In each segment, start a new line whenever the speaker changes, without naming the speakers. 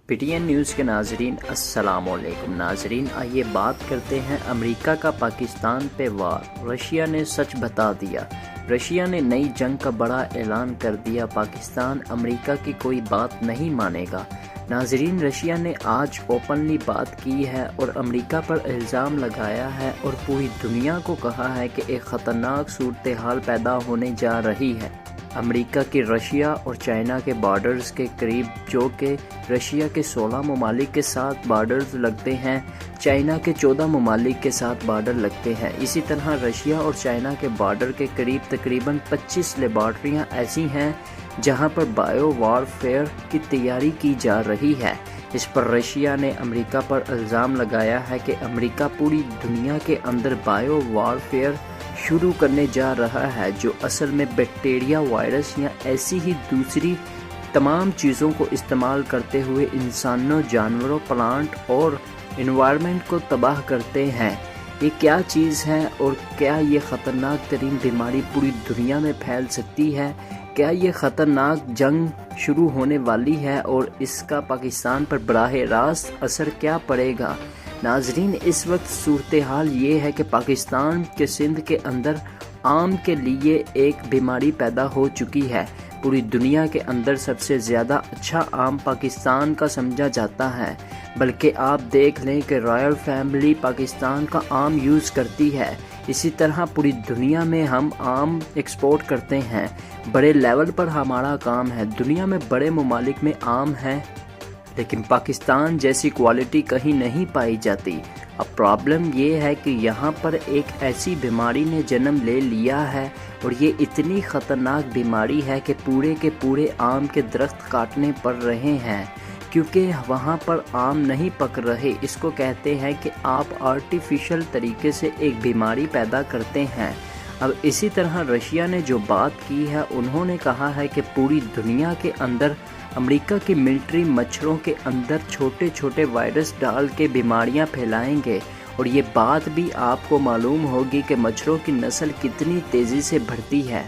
P T N news کے ناظرین السلام علیکم ناظرین، آئیے بات کرتے ہیں امریکہ کا پاکستان پہ وار۔ رشیا نے سچ بتا دیا۔ رشیا نے نئی جنگ کا بڑا اعلان کر دیا۔ پاکستان امریکہ کی کوئی بات نہیں مانے گا۔ ناظرین، رشیا نے آج اوپنلی بات کی ہے اور امریکہ پر الزام لگایا ہے اور پوری دنیا کو کہا ہے کہ ایک خطرناک صورتحال پیدا ہونے جا رہی ہے۔ امریکہ کے رشیا اور چائنا کے بارڈرز کے قریب، جو کہ رشیا کے 16 ممالک کے ساتھ بارڈرز لگتے ہیں، چائنا کے 14 ممالک کے ساتھ بارڈر لگتے ہیں۔ اسی طرح رشیا اور چائنا کے بارڈر کے قریب تقریباً 25 لیبارٹریاں ایسی ہیں جہاں پر بائیو وار فیئر کی تیاری کی جا رہی ہے۔ اس پر رشیا نے امریکہ پر الزام لگایا ہے کہ امریکہ پوری دنیا کے اندر بائیو وار فیئر شروع کرنے جا رہا ہے، جو اصل میں بیکٹیریا، وائرس یا ایسی ہی دوسری تمام چیزوں کو استعمال کرتے ہوئے انسانوں، جانوروں، پلانٹ اور انوائرمنٹ کو تباہ کرتے ہیں۔ یہ کیا چیز ہے اور کیا یہ خطرناک ترین بیماری پوری دنیا میں پھیل سکتی ہے؟ کیا یہ خطرناک جنگ شروع ہونے والی ہے اور اس کا پاکستان پر براہ راست اثر کیا پڑے گا؟ ناظرین، اس وقت صورتحال یہ ہے کہ پاکستان کے سندھ کے اندر عام کے لیے ایک بیماری پیدا ہو چکی ہے۔ پوری دنیا کے اندر سب سے زیادہ اچھا عام پاکستان کا سمجھا جاتا ہے، بلکہ آپ دیکھ لیں کہ رائل فیملی پاکستان کا عام یوز کرتی ہے۔ اسی طرح پوری دنیا میں ہم عام ایکسپورٹ کرتے ہیں، بڑے لیول پر ہمارا کام ہے۔ دنیا میں بڑے ممالک میں عام ہے، لیکن پاکستان جیسی کوالٹی کہیں نہیں پائی جاتی۔ اب پرابلم یہ ہے کہ یہاں پر ایک ایسی بیماری نے جنم لے لیا ہے اور یہ اتنی خطرناک بیماری ہے کہ پورے کے پورے آم کے درخت کاٹنے پڑ رہے ہیں، کیونکہ وہاں پر آم نہیں پک رہے۔ اس کو کہتے ہیں کہ آپ آرٹیفیشل طریقے سے ایک بیماری پیدا کرتے ہیں۔ اب اسی طرح رشیا نے جو بات کی ہے، انہوں نے کہا ہے کہ پوری دنیا کے اندر امریکہ کی ملٹری مچھروں کے اندر چھوٹے چھوٹے وائرس ڈال کے بیماریاں پھیلائیں گے، اور یہ بات بھی آپ کو معلوم ہوگی کہ مچھروں کی نسل کتنی تیزی سے بڑھتی ہے۔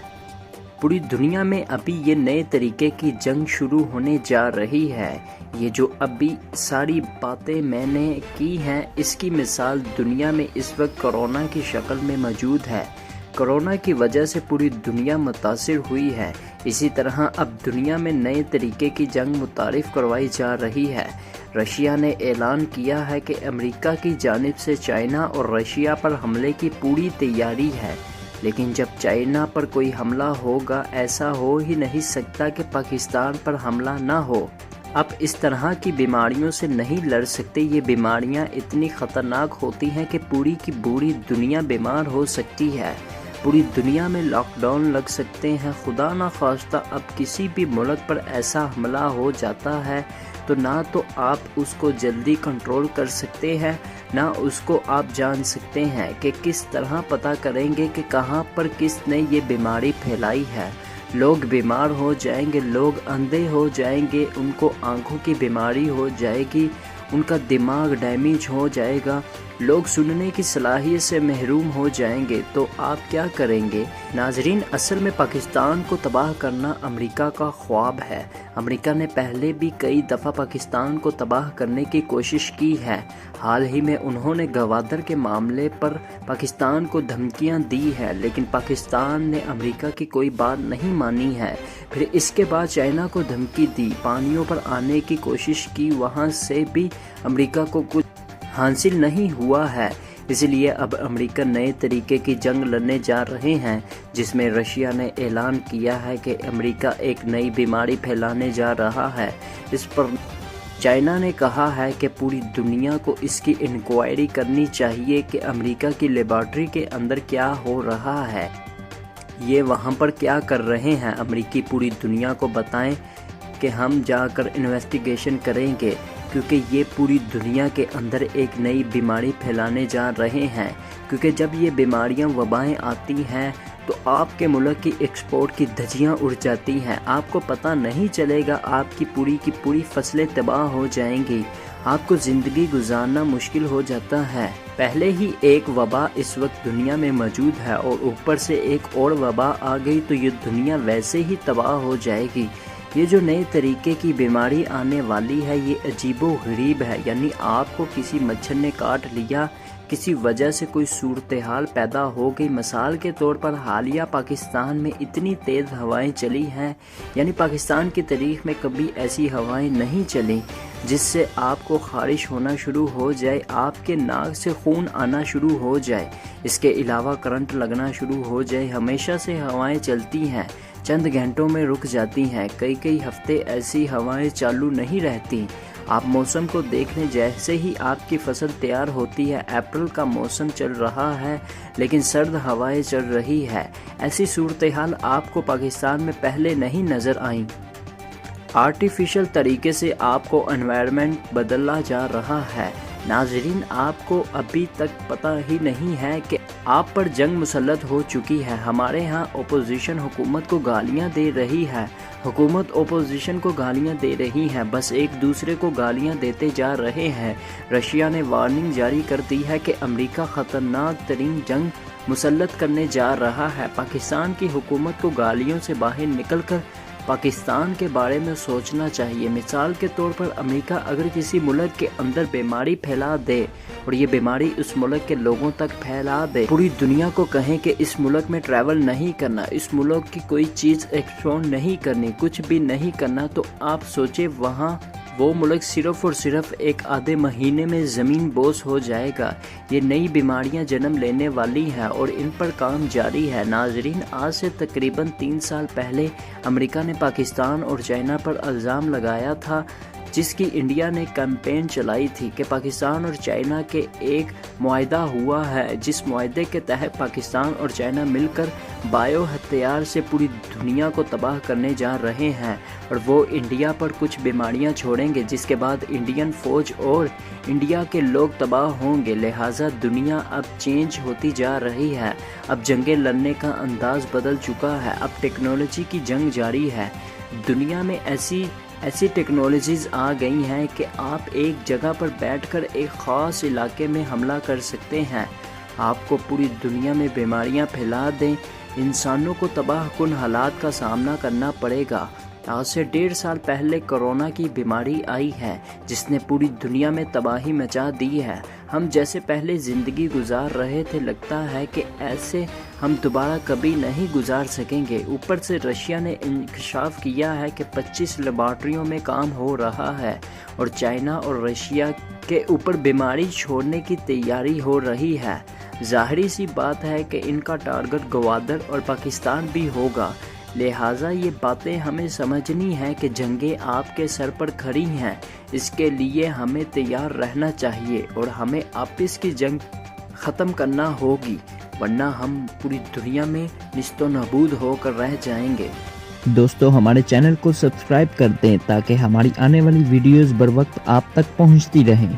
پوری دنیا میں ابھی یہ نئے طریقے کی جنگ شروع ہونے جا رہی ہے۔ یہ جو ابھی ساری باتیں میں نے کی ہیں، اس کی مثال دنیا میں اس وقت کرونا کی شکل میں موجود ہے۔ کرونا کی وجہ سے پوری دنیا متاثر ہوئی ہے۔ اسی طرح اب دنیا میں نئے طریقے کی جنگ متعارف کروائی جا رہی ہے۔ رشیا نے اعلان کیا ہے کہ امریکہ کی جانب سے چائنا اور رشیا پر حملے کی پوری تیاری ہے، لیکن جب چائنا پر کوئی حملہ ہوگا، ایسا ہو ہی نہیں سکتا کہ پاکستان پر حملہ نہ ہو۔ اب اس طرح کی بیماریوں سے نہیں لڑ سکتے۔ یہ بیماریاں اتنی خطرناک ہوتی ہیں کہ پوری کی پوری دنیا بیمار ہو سکتی ہے۔ پوری دنیا میں لاک ڈاؤن لگ سکتے ہیں۔ خدا نہ خواستہ اب کسی بھی ملک پر ایسا حملہ ہو جاتا ہے تو نہ تو آپ اس کو جلدی کنٹرول کر سکتے ہیں، نہ اس کو آپ جان سکتے ہیں کہ کس طرح پتہ کریں گے کہ کہاں پر کس نے یہ بیماری پھیلائی ہے۔ لوگ بیمار ہو جائیں گے، لوگ اندھے ہو جائیں گے، ان کو آنکھوں کی بیماری ہو جائے گی، ان کا دماغ ڈیمیج ہو جائے گا، لوگ سننے کی صلاحیت سے محروم ہو جائیں گے، تو آپ کیا کریں گے؟ ناظرین، اصل میں پاکستان کو تباہ کرنا امریکہ کا خواب ہے۔ امریکہ نے پہلے بھی کئی دفعہ پاکستان کو تباہ کرنے کی کوشش کی ہے۔ حال ہی میں انہوں نے گوادر کے معاملے پر پاکستان کو دھمکیاں دی ہے، لیکن پاکستان نے امریکہ کی کوئی بات نہیں مانی ہے۔ پھر اس کے بعد چائنا کو دھمکی دی، پانیوں پر آنے کی کوشش کی، وہاں سے بھی امریکہ کو کچھ حاصل نہیں ہوا ہے۔ اس لیے اب امریکہ نئے طریقے کی جنگ لڑنے جا رہے ہیں، جس میں رشیا نے اعلان کیا ہے کہ امریکہ ایک نئی بیماری پھیلانے جا رہا ہے۔ اس پر چائنا نے کہا ہے کہ پوری دنیا کو اس کی انکوائری کرنی چاہیے کہ امریکہ کی لیبارٹری کے اندر کیا ہو رہا ہے، یہ وہاں پر کیا کر رہے ہیں۔ امریکی پوری دنیا کو بتائیں کہ ہم جا کر انویسٹیگیشن کریں گے، کیونکہ یہ پوری دنیا کے اندر ایک نئی بیماری پھیلانے جا رہے ہیں۔ کیونکہ جب یہ بیماریاں، وبائیں آتی ہیں تو آپ کے ملک کی ایکسپورٹ کی دھجیاں اڑ جاتی ہیں۔ آپ کو پتہ نہیں چلے گا، آپ کی پوری فصلیں تباہ ہو جائیں گی، آپ کو زندگی گزارنا مشکل ہو جاتا ہے۔ پہلے ہی ایک وبا اس وقت دنیا میں موجود ہے اور اوپر سے ایک اور وبا آ گئی تو یہ دنیا ویسے ہی تباہ ہو جائے گی۔ یہ جو نئے طریقے کی بیماری آنے والی ہے یہ عجیب و غریب ہے، یعنی آپ کو کسی مچھر نے کاٹ لیا، کسی وجہ سے کوئی صورتحال پیدا ہو گئی۔ مثال کے طور پر حالیہ پاکستان میں اتنی تیز ہوائیں چلی ہیں، یعنی پاکستان کی تاریخ میں کبھی ایسی ہوائیں نہیں چلیں جس سے آپ کو خارش ہونا شروع ہو جائے، آپ کے ناک سے خون آنا شروع ہو جائے، اس کے علاوہ کرنٹ لگنا شروع ہو جائے۔ ہمیشہ سے ہوائیں چلتی ہیں، چند گھنٹوں میں رک جاتی ہیں، کئی ہفتے ایسی ہوائیں چالو نہیں رہتی۔ آپ موسم کو دیکھنے جیسے ہی آپ کی فصل تیار ہوتی ہے، اپریل کا موسم چل رہا ہے لیکن سرد ہوائیں چل رہی ہے۔ ایسی صورتحال آپ کو پاکستان میں پہلے نہیں نظر آئیں۔ آرٹیفیشل طریقے سے آپ کو انوائرمنٹ بدلا جا رہا ہے۔ ناظرین، آپ کو ابھی تک پتہ ہی نہیں ہے کہ آپ پر جنگ مسلط ہو چکی ہے۔ ہمارے ہاں اپوزیشن حکومت کو گالیاں دے رہی ہے، حکومت اپوزیشن کو گالیاں دے رہی ہے، بس ایک دوسرے کو گالیاں دیتے جا رہے ہیں۔ رشیا نے وارننگ جاری کر دی ہے کہ امریکہ خطرناک ترین جنگ مسلط کرنے جا رہا ہے۔ پاکستان کی حکومت کو گالیوں سے باہر نکل کر پاکستان کے بارے میں سوچنا چاہیے۔ مثال کے طور پر امریکہ اگر کسی ملک کے اندر بیماری پھیلا دے اور یہ بیماری اس ملک کے لوگوں تک پھیلا دے، پوری دنیا کو کہیں کہ اس ملک میں ٹریول نہیں کرنا، اس ملک کی کوئی چیز ایکسپورٹ نہیں کرنی، کچھ بھی نہیں کرنا، تو آپ سوچیں وہاں وہ ملک صرف اور صرف ایک آدھے مہینے میں زمین بوس ہو جائے گا۔ یہ نئی بیماریاں جنم لینے والی ہیں اور ان پر کام جاری ہے۔ ناظرین، آج سے تقریباً 3 سال پہلے امریکہ نے پاکستان اور چائنا پر الزام لگایا تھا، جس کی انڈیا نے کیمپین چلائی تھی کہ پاکستان اور چائنا کے ایک معاہدہ ہوا ہے، جس معاہدے کے تحت پاکستان اور چائنا مل کر بایو ہتھیار سے پوری دنیا کو تباہ کرنے جا رہے ہیں، اور وہ انڈیا پر کچھ بیماریاں چھوڑیں گے جس کے بعد انڈین فوج اور انڈیا کے لوگ تباہ ہوں گے۔ لہٰذا دنیا اب چینج ہوتی جا رہی ہے، اب جنگیں لڑنے کا انداز بدل چکا ہے، اب ٹیکنالوجی کی جنگ جاری ہے۔ دنیا میں ایسی ٹیکنالوجیز آ گئی ہیں کہ آپ ایک جگہ پر بیٹھ کر ایک خاص علاقے میں حملہ کر سکتے ہیں، آپ کو پوری دنیا میں بیماریاں پھیلا دیں، انسانوں کو تباہ کن حالات کا سامنا کرنا پڑے گا۔ آج سے 1.5 سال پہلے کورونا کی بیماری آئی ہے جس نے پوری دنیا میں تباہی مچا دی ہے۔ ہم جیسے پہلے زندگی گزار رہے تھے، لگتا ہے کہ ایسے ہم دوبارہ کبھی نہیں گزار سکیں گے۔ اوپر سے رشیا نے انکشاف کیا ہے کہ 25 لیبارٹریوں میں کام ہو رہا ہے اور چائنا اور رشیا کے اوپر بیماری چھوڑنے کی تیاری ہو رہی ہے۔ ظاہری سی بات ہے کہ ان کا ٹارگٹ گوادر اور پاکستان بھی ہوگا۔ لہٰذا یہ باتیں ہمیں سمجھنی ہیں کہ جنگیں آپ کے سر پر کھڑی ہیں، اس کے لیے ہمیں تیار رہنا چاہیے اور ہمیں آپس کی جنگ ختم کرنا ہوگی، ورنہ ہم پوری دنیا میں نیست و نابود ہو کر رہ جائیں گے۔
دوستو، ہمارے چینل کو سبسکرائب کر دیں تاکہ ہماری آنے والی ویڈیوز بر وقت آپ تک پہنچتی رہیں۔